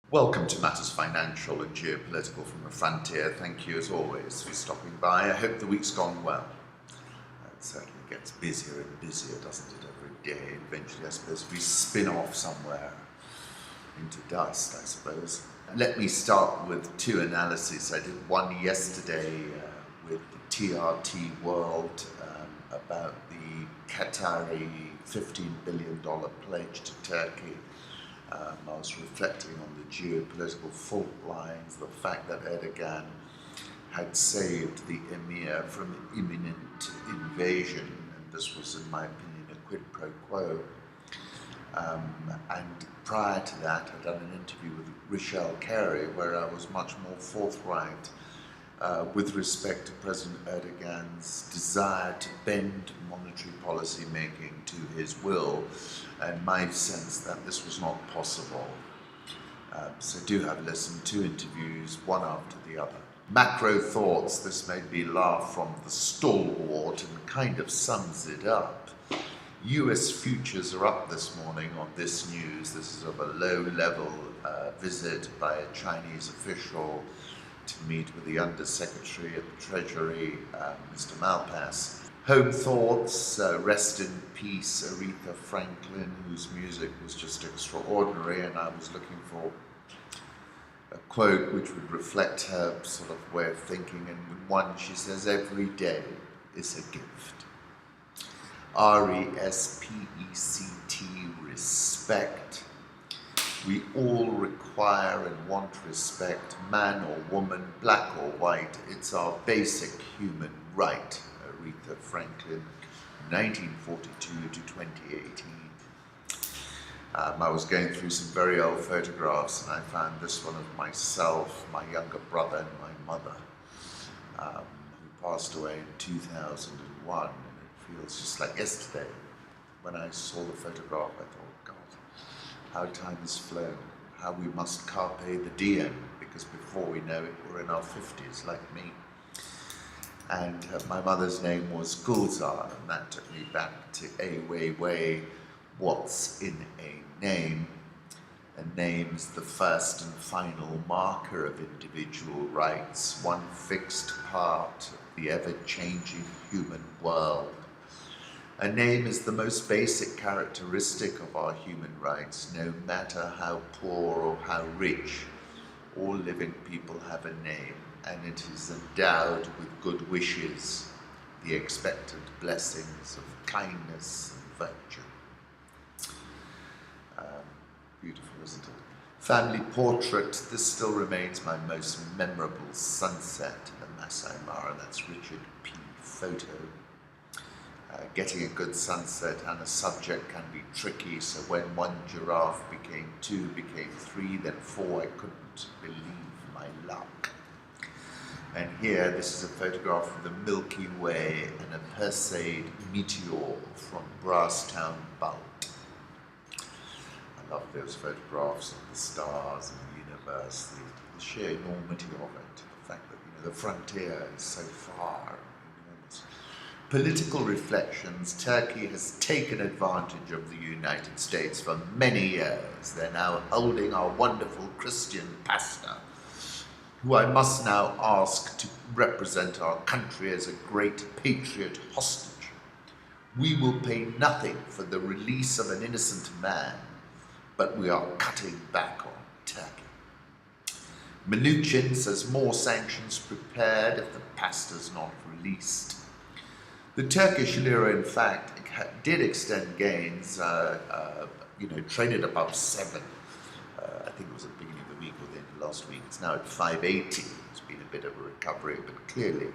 Welcome to Matters Financial and Geopolitical from the Frontier. Thank you as always for stopping by. I hope the week's gone well. It certainly gets busier and busier, doesn't it, every day? Eventually, I suppose, we spin off somewhere into dust, I suppose. Let me start with two analyses. I did one yesterday with the TRT World about the Qatari $15 billion pledge to Turkey. I was reflecting on the geopolitical fault lines, the fact that Erdogan had saved the emir from imminent invasion, and this was, in my opinion, a quid pro quo. And prior to that, I'd done an interview with Riyadh Carey, where I was much more forthright with respect to President Erdogan's desire to bend monetary policy making to his will, and my sense that this was not possible. So do have listened to interviews, one after the other. Macro thoughts, this made me laugh from the stalwart and kind of sums it up. US futures are up this morning on this news. This is of a low-level visit by a Chinese official to meet with the Undersecretary of the Treasury, Mr. Malpass. Home thoughts, rest in peace, Aretha Franklin, whose music was just extraordinary, and I was looking for a quote which would reflect her sort of way of thinking, and one she says, "Every day is a gift." R-E-S-P-E-C-T, respect. We all require and want respect, man or woman, black or white. It's our basic human right. Aretha Franklin, 1942 to 2018. I was going through some very old photographs, and I found this one of myself, my younger brother, and my mother, who passed away in 2001. And it feels just like yesterday. When I saw the photograph, I thought, God, how time has flown, how we must carpe the diem, because before we know it, we're in our 50s, like me. And my mother's name was Gulzar, and that took me back to Weiwei, what's in a name? A name's the first and final marker of individual rights, one fixed part of the ever-changing human world. A name is the most basic characteristic of our human rights, no matter how poor or how rich. All living people have a name, and it is endowed with good wishes, the expected blessings of kindness and virtue. Beautiful, isn't it? Family portrait. This still remains my most memorable sunset in the Masai Mara. That's Richard P. Photo. Getting a good sunset and a subject can be tricky, so when one giraffe became two, became three, then four, I couldn't believe my luck. And here, this is a photograph of the Milky Way and a Perseid meteor from Brasstown, Balt. I love those photographs of the stars and the universe, the sheer enormity of it, the fact that the frontier is so far. Political reflections. Turkey has taken advantage of the United States for many years. They're now holding our wonderful Christian pastor, who I must now ask to represent our country as a great patriot hostage. We will pay nothing for the release of an innocent man, but we are cutting back on Turkey. Mnuchin says more sanctions prepared if the pastor's not released. The Turkish lira, in fact, did extend gains, traded above 7. I think it was at the beginning of the week or the end of last week. It's now at 580. It's been a bit of a recovery, but clearly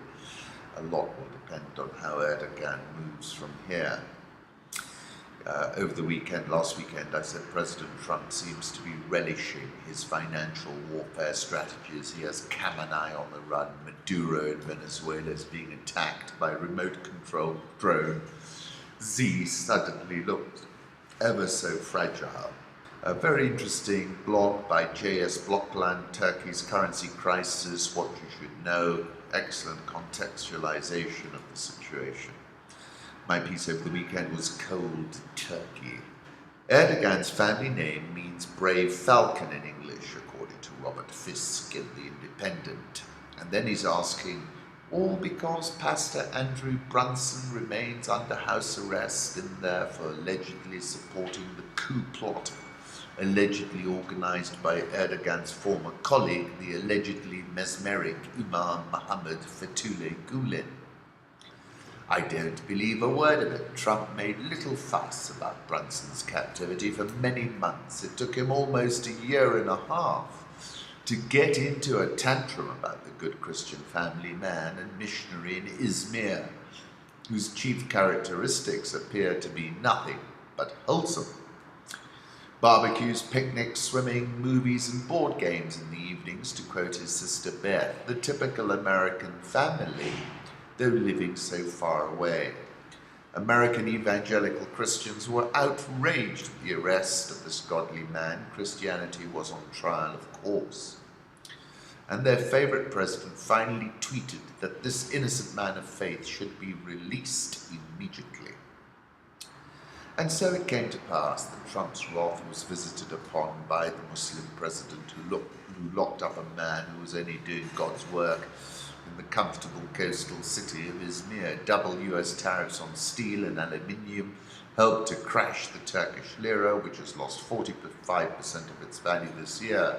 a lot will depend on how Erdogan moves from here. Over the weekend, last weekend, I said President Trump seems to be relishing his financial warfare strategies. He has Khamenei on the run, Maduro in Venezuela is being attacked by a remote-controlled drone. Z suddenly looked ever so fragile. A very interesting blog by J.S. Blockland, Turkey's Currency Crisis, What You Should Know. Excellent contextualization of the situation. My piece over the weekend was Cold Turkey. Erdogan's family name means brave falcon in English, according to Robert Fisk in The Independent. And then he's asking, all because Pastor Andrew Brunson remains under house arrest and therefore allegedly supporting the coup plot, allegedly organized by Erdogan's former colleague, the allegedly mesmeric Imam Mohammed Fethullah Gulen. I don't believe a word of it. Trump made little fuss about Brunson's captivity for many months. It took him almost a year and a half to get into a tantrum about the good Christian family man and missionary in Izmir, whose chief characteristics appear to be nothing but wholesome. Barbecues, picnics, swimming, movies and board games in the evenings, to quote his sister Beth, the typical American family, though living so far away. American evangelical Christians were outraged at the arrest of this godly man. Christianity was on trial, of course. And their favorite president finally tweeted that this innocent man of faith should be released immediately. And so it came to pass that Trump's wrath was visited upon by the Muslim president who locked up a man who was only doing God's work in the comfortable coastal city of Izmir. Double US tariffs on steel and aluminium helped to crash the Turkish lira, which has lost 45% of its value this year.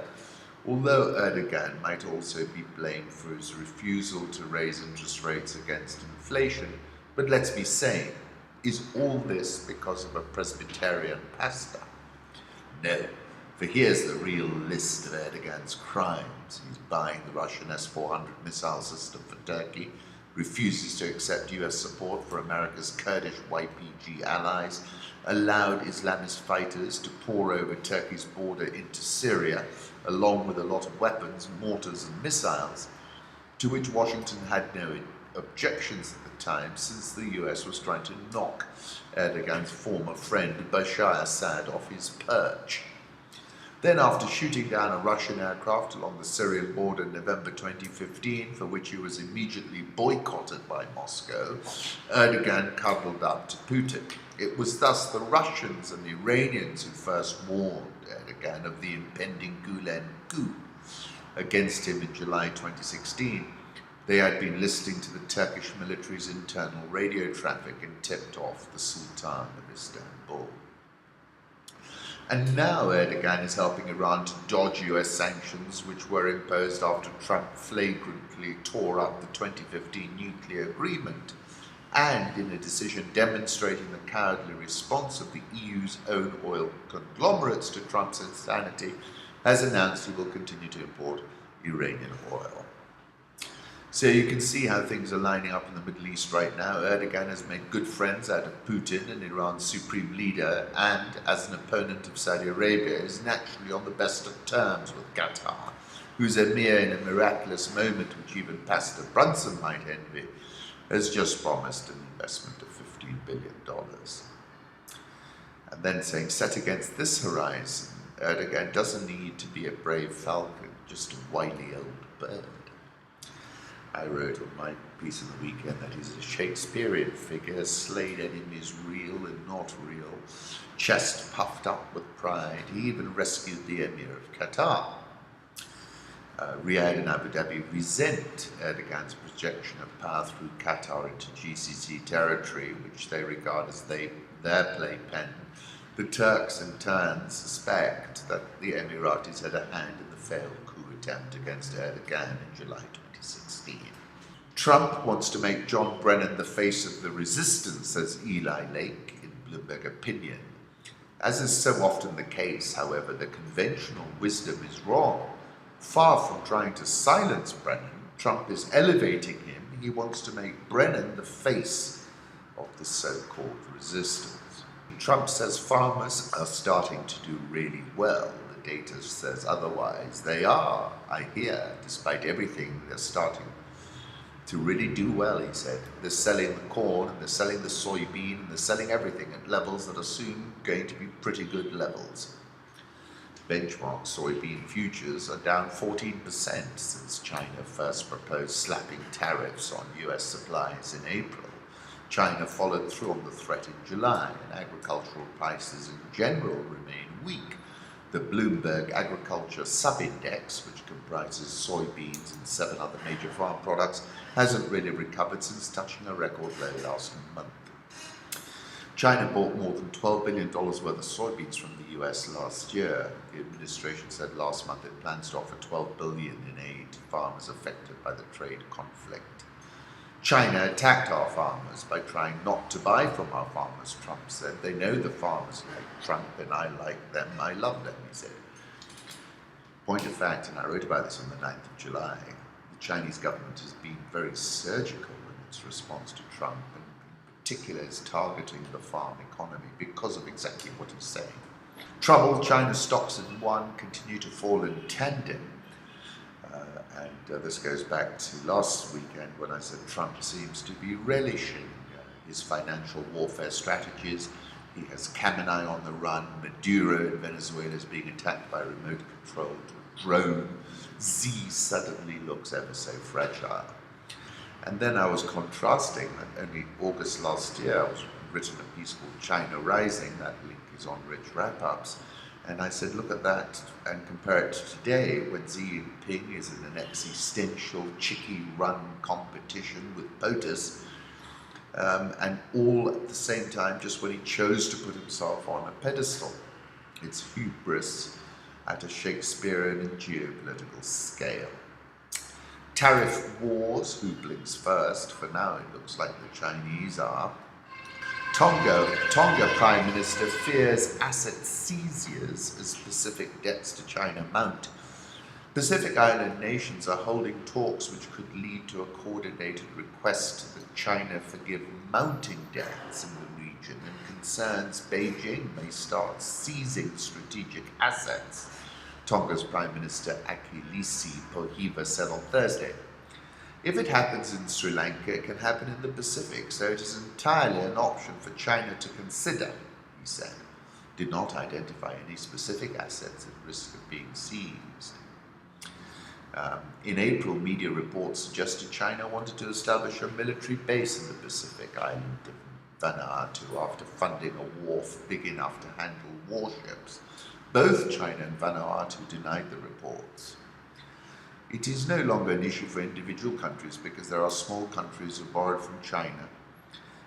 Although Erdogan might also be blamed for his refusal to raise interest rates against inflation, but let's be sane, is all this because of a Presbyterian pastor? No. For here's the real list of Erdogan's crimes. He's buying the Russian S-400 missile system for Turkey, refuses to accept US support for America's Kurdish YPG allies, allowed Islamist fighters to pour over Turkey's border into Syria, along with a lot of weapons, mortars and missiles, to which Washington had no objections at the time, since the US was trying to knock Erdogan's former friend Bashar Assad off his perch. Then, after shooting down a Russian aircraft along the Syrian border in November 2015, for which he was immediately boycotted by Moscow, Erdogan cuddled up to Putin. It was thus the Russians and the Iranians who first warned Erdogan of the impending Gulen coup against him in July 2016. They had been listening to the Turkish military's internal radio traffic and tipped off the Sultan of Istanbul. And now Erdogan is helping Iran to dodge US sanctions, which were imposed after Trump flagrantly tore up the 2015 nuclear agreement, and in a decision demonstrating the cowardly response of the EU's own oil conglomerates to Trump's insanity, has announced he will continue to import Iranian oil. So you can see how things are lining up in the Middle East right now. Erdogan has made good friends out of Putin and Iran's supreme leader, and as an opponent of Saudi Arabia, is naturally on the best of terms with Qatar, whose emir, in a miraculous moment which even Pastor Brunson might envy, has just promised an investment of $15 billion. And then saying, set against this horizon, Erdogan doesn't need to be a brave falcon, just a wily old bird. I wrote on my piece of the weekend that he's a Shakespearean figure, slayed enemies real and not real, chest puffed up with pride. He even rescued the Emir of Qatar. Riyadh and Abu Dhabi resent Erdogan's projection of power through Qatar into GCC territory, which they regard as their playpen. The Turks in turn suspect that the Emiratis had a hand in the failed coup attempt against Erdogan in July 2016. Trump wants to make John Brennan the face of the resistance, says Eli Lake in Bloomberg Opinion. As is so often the case, however, the conventional wisdom is wrong. Far from trying to silence Brennan, Trump is elevating him. He wants to make Brennan the face of the so-called resistance. Trump says farmers are starting to do really well. The data says otherwise. They are, I hear, despite everything, they're starting to really do well, he said. They're selling the corn, and they're selling the soybean, and they're selling everything at levels that are soon going to be pretty good levels. Benchmark soybean futures are down 14% since China first proposed slapping tariffs on US supplies in April. China followed through on the threat in July, and agricultural prices in general remain weak. The Bloomberg Agriculture Subindex, which comprises soybeans and 7 other major farm products, hasn't really recovered since touching a record low last month. China bought more than $12 billion worth of soybeans from the US last year. The administration said last month it plans to offer $12 billion in aid to farmers affected by the trade conflict. China attacked our farmers by trying not to buy from our farmers, Trump said. They know the farmers like Trump and I like them, I love them, he said. Point of fact, and I wrote about this on the 9th of July, the Chinese government has been very surgical in its response to Trump, and in particular is targeting the farm economy because of exactly what he's saying. Troubled, China's stocks in yuan continue to fall in tandem. This goes back to last weekend when I said Trump seems to be relishing his financial warfare strategies. He has Khamenei on the run, Maduro in Venezuela is being attacked by a remote-controlled drone. Xi suddenly looks ever so fragile. And then I was contrasting that only August last year I was written a piece called China Rising, that link is on Rich Wrap-Ups. And I said, look at that and compare it to today when Xi Jinping is in an existential, chicky-run competition with POTUS, and all at the same time just when he chose to put himself on a pedestal. It's hubris at a Shakespearean and geopolitical scale. Tariff wars, who blinks first? For now it looks like the Chinese are. Tonga Prime Minister fears asset seizures as Pacific debts to China mount. Pacific Island nations are holding talks which could lead to a coordinated request that China forgive mounting debts in the region, and concerns Beijing may start seizing strategic assets, Tonga's Prime Minister Akilisi Pohiva said on Thursday. If it happens in Sri Lanka, it can happen in the Pacific, so it is entirely an option for China to consider, he said. Did not identify any specific assets at risk of being seized. In April, media reports suggested China wanted to establish a military base in the Pacific island of Vanuatu after funding a wharf big enough to handle warships. Both China and Vanuatu denied the reports. It is no longer an issue for individual countries because there are small countries who borrowed from China,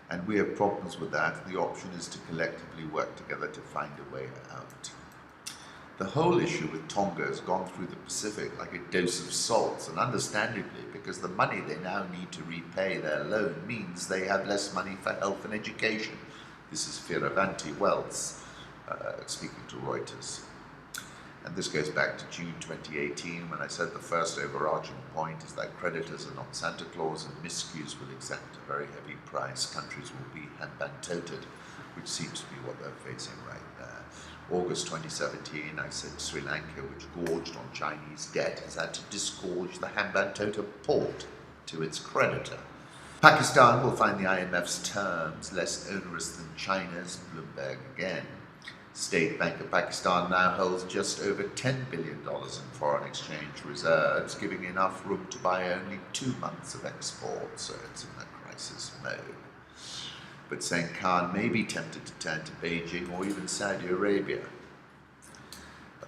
and we have problems with that. The option is to collectively work together to find a way out. The whole issue with Tonga has gone through the Pacific like a dose of salt, and understandably, because the money they now need to repay their loan means they have less money for health and education. This is Fioravanti Wells speaking to Reuters. And this goes back to June 2018 when I said the first overarching point is that creditors are not Santa Claus and miscues will exact a very heavy price. Countries will be hambantoted, which seems to be what they're facing right there. August 2017, I said Sri Lanka, which gorged on Chinese debt, has had to disgorge the Hambantota port to its creditor. Pakistan will find the IMF's terms less onerous than China's, Bloomberg again. State Bank of Pakistan now holds just over $10 billion in foreign exchange reserves, giving enough room to buy only 2 months of exports, so it's in a crisis mode. But saying Khan may be tempted to turn to Beijing or even Saudi Arabia.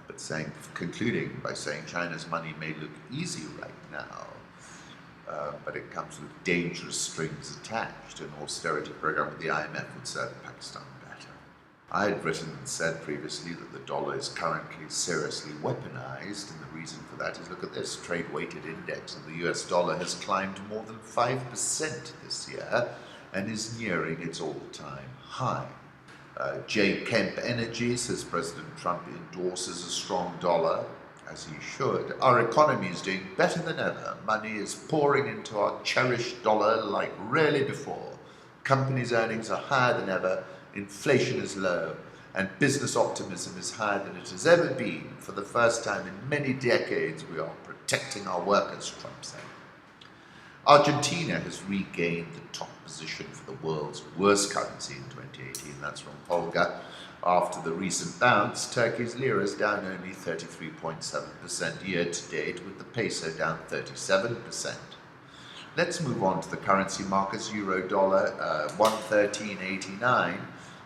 But concluding by saying China's money may look easy right now, but it comes with dangerous strings attached. An austerity program with the IMF would serve Pakistan better. I had written and said previously that the dollar is currently seriously weaponized, and the reason for that is, look at this, trade-weighted index of the US dollar has climbed more than 5% this year and is nearing its all-time high. J. Kemp Energy says President Trump endorses a strong dollar, as he should. Our economy is doing better than ever. Money is pouring into our cherished dollar like rarely before. Companies' earnings are higher than ever. Inflation is low, and business optimism is higher than it has ever been. For the first time in many decades, we are protecting our workers, Trump said. Argentina has regained the top position for the world's worst currency in 2018. That's from Olga. After the recent bounce, Turkey's lira is down only 33.7% year to date, with the peso down 37%. Let's move on to the currency markets. Euro dollar 113.89,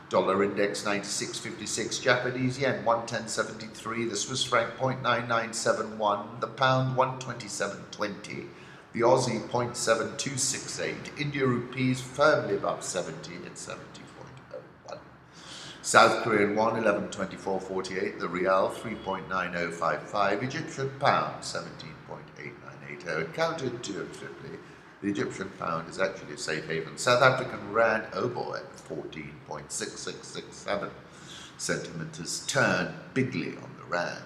dollar index 96.56, Japanese yen 110.73, the Swiss franc 0.9971, the pound 127.20, the Aussie 0.7268, India rupees firmly above 70 at 70.01. South Korean won 11.2448, the Riyal 3.9055, Egyptian pound 17.8980. And counterintuitively, the Egyptian pound is actually a safe haven. South African rand, oh boy, 14.6667. Sentiment has turned bigly on the rand.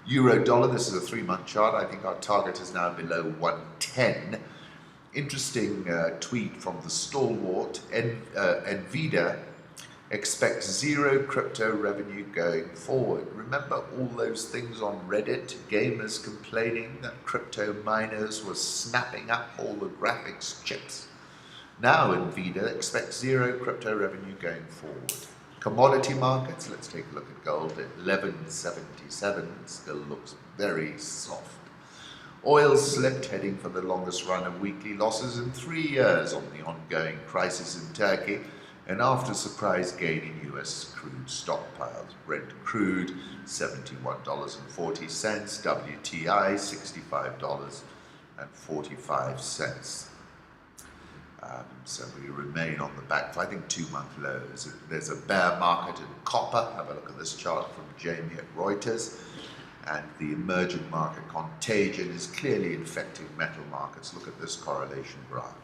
Euro dollar, this is a 3-month chart. I think our target is now below 110. Interesting tweet from the stalwart. Nvidia expects zero crypto revenue going forward. Remember all those things on Reddit, gamers complaining that crypto miners were snapping up all the graphics chips. Now Nvidia expects zero crypto revenue going forward. Commodity markets, let's take a look at gold at 1177, still looks very soft. Oil slipped, heading for the longest run of weekly losses in 3 years on the ongoing crisis in Turkey, and after a surprise gain in US crude stockpiles. Brent crude $71.40, WTI $65.45. So we remain on the back foot. I think 2-month lows. There's a bear market in copper. Have a look at this chart from Jamie at Reuters. And the emerging market contagion is clearly infecting metal markets. Look at this correlation graph.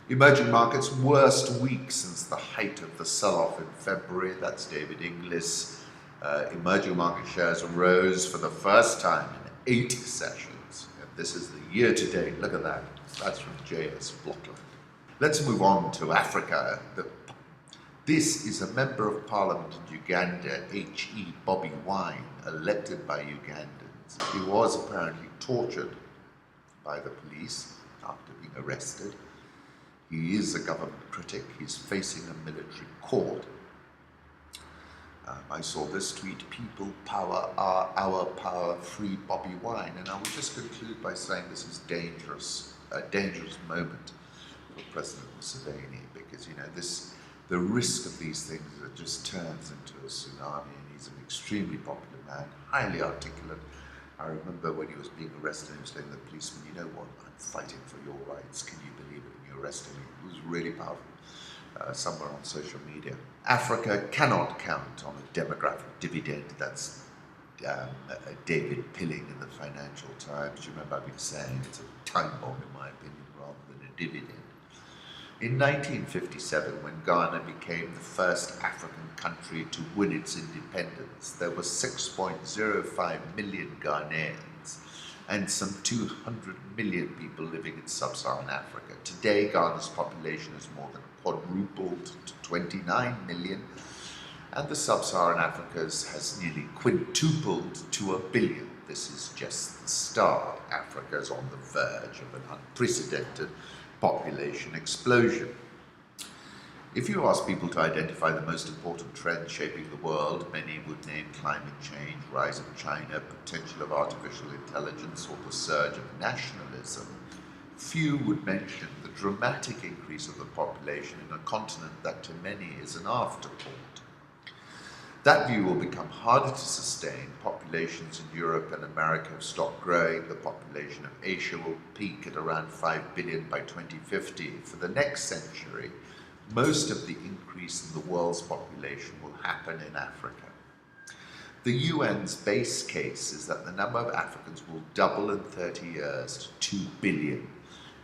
Emerging markets' worst week since the height of the sell-off in February. That's David Inglis. Emerging market shares rose for the first time in 8 sessions. And this is the year-to-date. Look at that. That's from JS Blockland. Let's move on to Africa. This is a member of parliament in Uganda, H.E. Bobby Wine, elected by Ugandans. He was apparently tortured by the police after being arrested. He is a government critic. He's facing a military court. I saw this tweet, "People power are our power, free Bobby Wine." And I will just conclude by saying this is dangerous, a dangerous moment for President Museveni, because the risk of these things is it just turns into a tsunami, and he's an extremely popular man, highly articulate. I remember when he was being arrested, he was telling the policeman, "You know what, I'm fighting for your rights. Can you believe it? And you arrested me." It was really powerful. Somewhere on social media. Africa cannot count on a demographic dividend. That's David Pilling in the Financial Times. Do you remember I've been saying it's a time bomb, in my opinion, rather than a dividend. In 1957, when Ghana became the first African country to win its independence, there were 6.05 million Ghanaians and some 200 million people living in sub-Saharan Africa. Today, Ghana's population has more than quadrupled to 29 million, and the sub-Saharan Africa has nearly quintupled to 1 billion. This is just the start. Africa is on the verge of an unprecedented population explosion. If you ask people to identify the most important trends shaping the world, many would name climate change, rise of China, potential of artificial intelligence, or the surge of nationalism. Few would mention the dramatic increase of the population in a continent that to many is an afterthought. That view will become harder to sustain. Populations in Europe and America have stopped growing. The population of Asia will peak at around 5 billion by 2050. For the next century, most of the increase in the world's population will happen in Africa. The UN's base case is that the number of Africans will double in 30 years to 2 billion,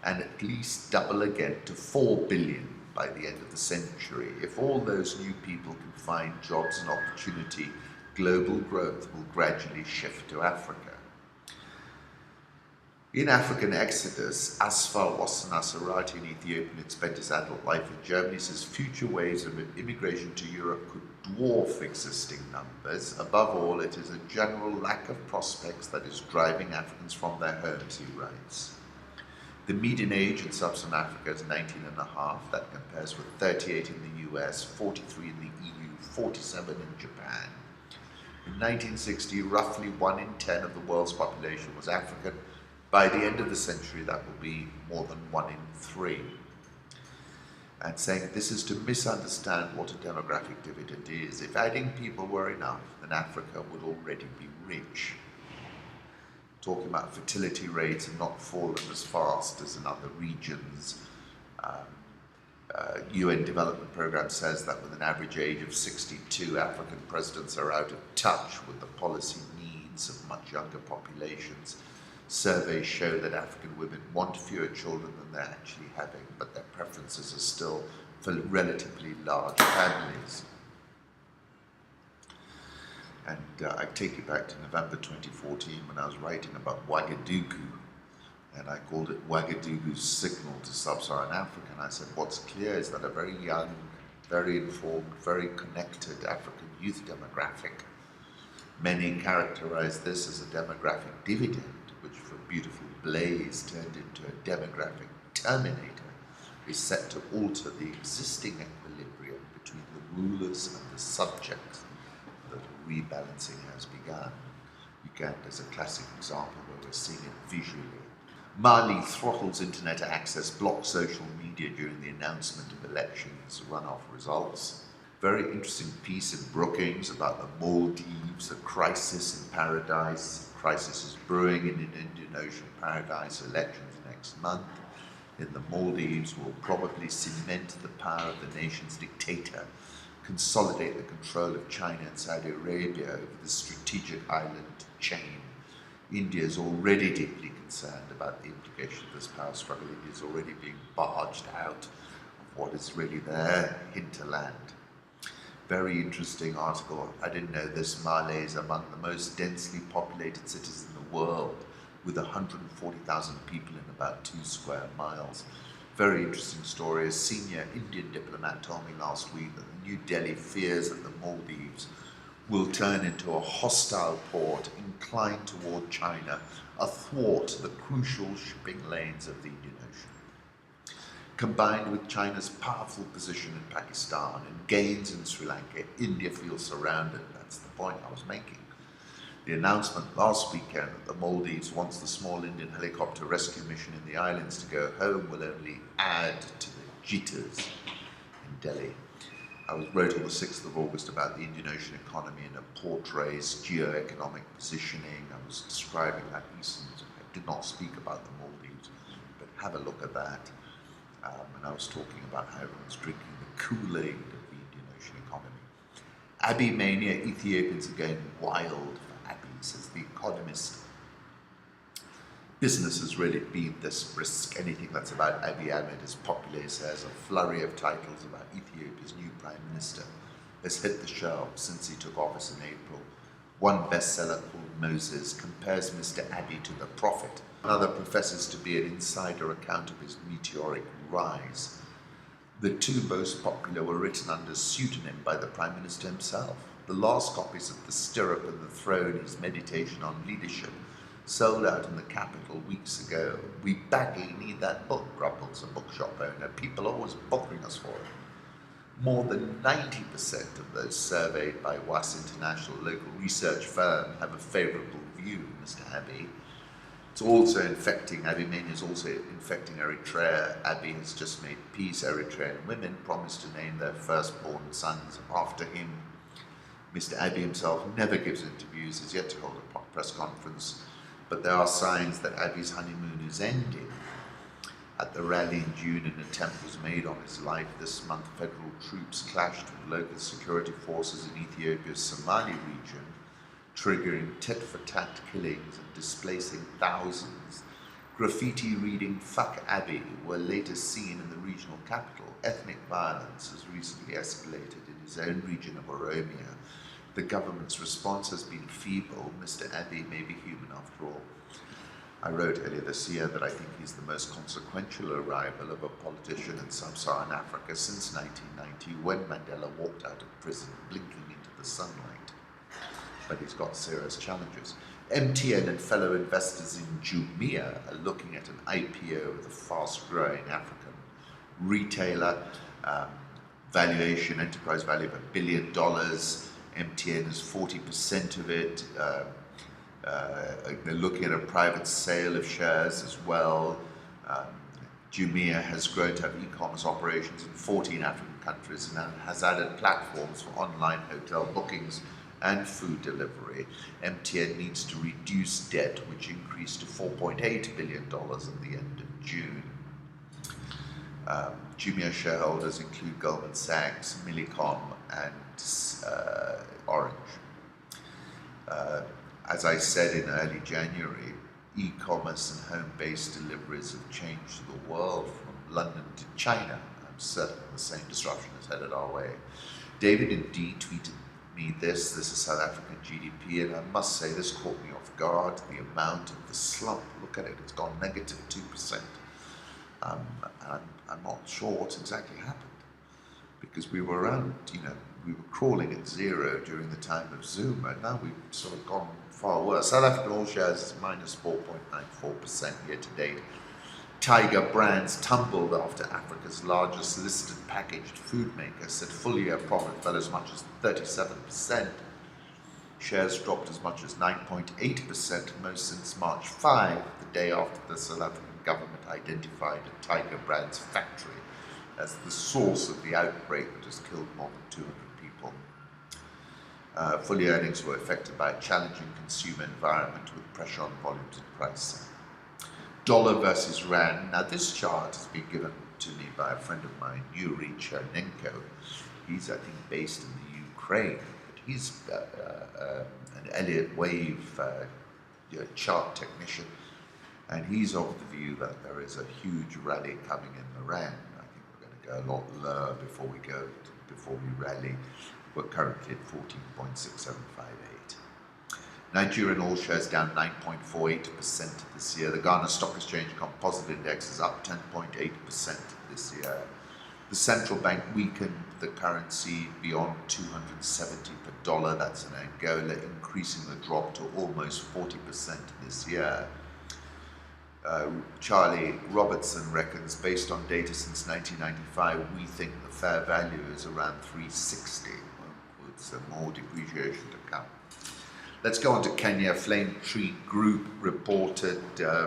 and at least double again to 4 billion by the end of the century. If all those new people can find jobs and opportunity, global growth will gradually shift to Africa. In African Exodus, Asfar Wasana-Sarati, an Ethiopian who spent his adult life in Germany, says future waves of immigration to Europe could dwarf existing numbers. Above all, it is a general lack of prospects that is driving Africans from their homes, he writes. The median age in sub-Saharan Africa is 19.5. That compares with 38 in the US, 43 in the EU, 47 in Japan. In 1960, roughly 1 in 10 of the world's population was African. By the end of the century, that will be more than 1 in 3. And saying this is to misunderstand what a demographic dividend is. If adding people were enough, then Africa would already be rich. Talking about fertility rates have not fallen as fast as in other regions. UN Development Programme says that with an average age of 62, African presidents are out of touch with the policy needs of much younger populations. Surveys show that African women want fewer children than they're actually having, but their preferences are still for relatively large families. And I take you back to November 2014 when I was writing about Ouagadougou, and I called it Ouagadougou's signal to sub-Saharan Africa. And I said, what's clear is that a very young, very informed, very connected African youth demographic, many characterize this as a demographic dividend, which for beautiful Blaise turned into a demographic terminator, is set to alter the existing equilibrium between the rulers and the subjects, that a rebalancing has begun. Uganda is a classic example where we're seeing it visually. Mali throttles internet access, blocks social media during the announcement of elections runoff results. Very interesting piece in Brookings about the Maldives, a crisis in paradise. Crisis is brewing in an Indian Ocean paradise, elections next month. In the Maldives will probably cement the power of the nation's dictator, consolidate the control of China and Saudi Arabia over the strategic island chain. India is already deeply concerned about the implication of this power struggle. India is already being barged out of what is really their hinterland. Very interesting article. I didn't know this. Mali is among the most densely populated cities in the world, with 140,000 people in about 2 square miles. Very interesting story. A senior Indian diplomat told me last week that the New Delhi fears that the Maldives will turn into a hostile port inclined toward China, athwart the crucial shipping lanes of the Indian Ocean. Combined with China's powerful position in Pakistan and gains in Sri Lanka, India feels surrounded. That's the point I was making. The announcement last weekend that the Maldives wants the small Indian helicopter rescue mission in the islands to go home will only add to the jitters in Delhi. I wrote on the 6th of August about the Indian Ocean economy in a portrays geoeconomic positioning. I was describing that piece, and I did not speak about the Maldives, but have a look at that. And I was talking about how everyone's drinking the Kool-Aid of the Indian Ocean economy. Abiy mania, Ethiopians are going wild for Abiy, says The Economist. Business has really been this risk. Anything that's about Abiy Ahmed, as Populaire says, a flurry of titles about Ethiopia's new prime minister has hit the shelves since he took office in April. One bestseller called Moses compares Mr. Abiy to the prophet. Another professes to be an insider account of his meteoric rise. The 2 most popular were written under pseudonym by the Prime Minister himself. The last copies of The Stirrup and the Throne, his meditation on leadership, sold out in the capital weeks ago. We badly need that book, grumbles a bookshop owner. People are always bothering us for it. More than 90% of those surveyed by WAS International, local research firm, have a favourable view of Mr. Abiy. It's also infecting, Abiy mania is also infecting Eritrea. Abiy has just made peace. Eritrean women promised to name their firstborn sons after him. Mr. Abiy himself never gives interviews, is yet to hold a press conference, but there are signs that Abiy's honeymoon is ending. At the rally in June, an attempt was made on his life. This month, federal troops clashed with local security forces in Ethiopia's Somali region, triggering tit-for-tat killings and displacing thousands. Graffiti reading "Fuck Abiy" were later seen in the regional capital. Ethnic violence has recently escalated in his own region of Oromia. The government's response has been feeble. Mr. Abiy may be human after all. I wrote earlier this year that I think he's the most consequential arrival of a politician in sub-Saharan Africa since 1990, when Mandela walked out of prison blinking into the sunlight. But he's got serious challenges. MTN and fellow investors in Jumia are looking at an IPO of the fast-growing African retailer. Valuation, enterprise value of $1 billion. MTN is 40% of it. They're looking at a private sale of shares as well. Jumia has grown to have e-commerce operations in 14 African countries and has added platforms for online hotel bookings and food delivery. MTN needs to reduce debt, which increased to $4.8 billion at the end of June. Jumia shareholders include Goldman Sachs, Millicom, and Orange. As I said in early January, e-commerce and home-based deliveries have changed the world from London to China. I'm certain the same disruption is headed our way. David indeed tweeted me this is South African GDP, and I must say this caught me off guard, the amount of the slump. Look at it, it's gone negative 2%. I'm not sure what's exactly happened, because we were around, we were crawling at zero during the time of Zoom, and now we've sort of gone far worse. South African all shares is minus 4.94% year to date. Tiger Brands tumbled after Africa's largest listed packaged food maker said full year profit fell as much as 37%. Shares dropped as much as 9.8%, most since March 5, the day after the South African government identified a Tiger Brands factory as the source of the outbreak that has killed more than 200 people. Full year earnings were affected by a challenging consumer environment with pressure on volumes and pricing. Dollar versus Rand. Now this chart has been given to me by a friend of mine, Yuri Chernenko. He's, I think, based in the Ukraine, but he's an Elliott Wave chart technician, and he's of the view that there is a huge rally coming in the Rand. I think we're going to go a lot lower before we rally. We're currently at 14.6758. Nigerian all shares down 9.48% this year. The Ghana Stock Exchange Composite Index is up 10.8% this year. The central bank weakened the currency beyond 270 per dollar. That's in Angola, increasing the drop to almost 40% this year. Charlie Robertson reckons, based on data since 1995, we think the fair value is around 360, with some more depreciation to come. Let's go on to Kenya. Flame Tree Group reported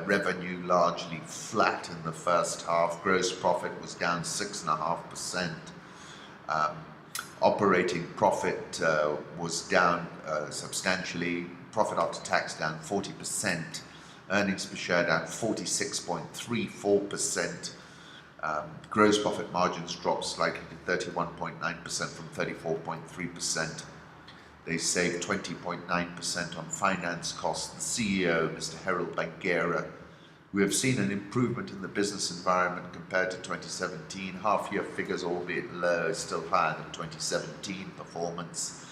revenue largely flat in the first half. Gross profit was down 6.5%. Operating profit was down substantially. Profit after tax down 40%. Earnings per share down 46.34%. Gross profit margins dropped slightly to 31.9% from 34.3%. They saved 20.9% on finance costs. The CEO, Mr. Harold Bangera, we have seen an improvement in the business environment compared to 2017. Half-year figures, albeit low, still higher than 2017 performance.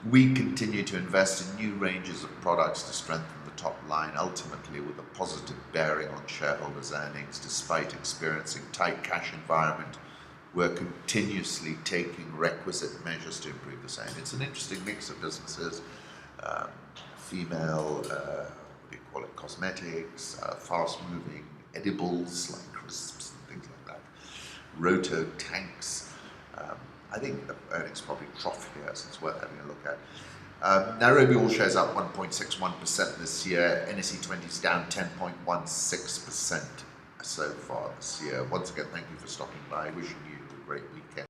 We continue to invest in new ranges of products to strengthen the top line, ultimately with a positive bearing on shareholders' earnings. Despite experiencing tight cash environment, we're continuously taking requisite measures to improve the same. It's an interesting mix of businesses, female, cosmetics, fast-moving edibles like crisps and things like that, roto tanks. I think the earnings probably trough here, so it's worth having a look at. Nairobi all shares up 1.61% this year. NSE 20 is down 10.16% so far this year. Once again, thank you for stopping by. Wishing you a great weekend.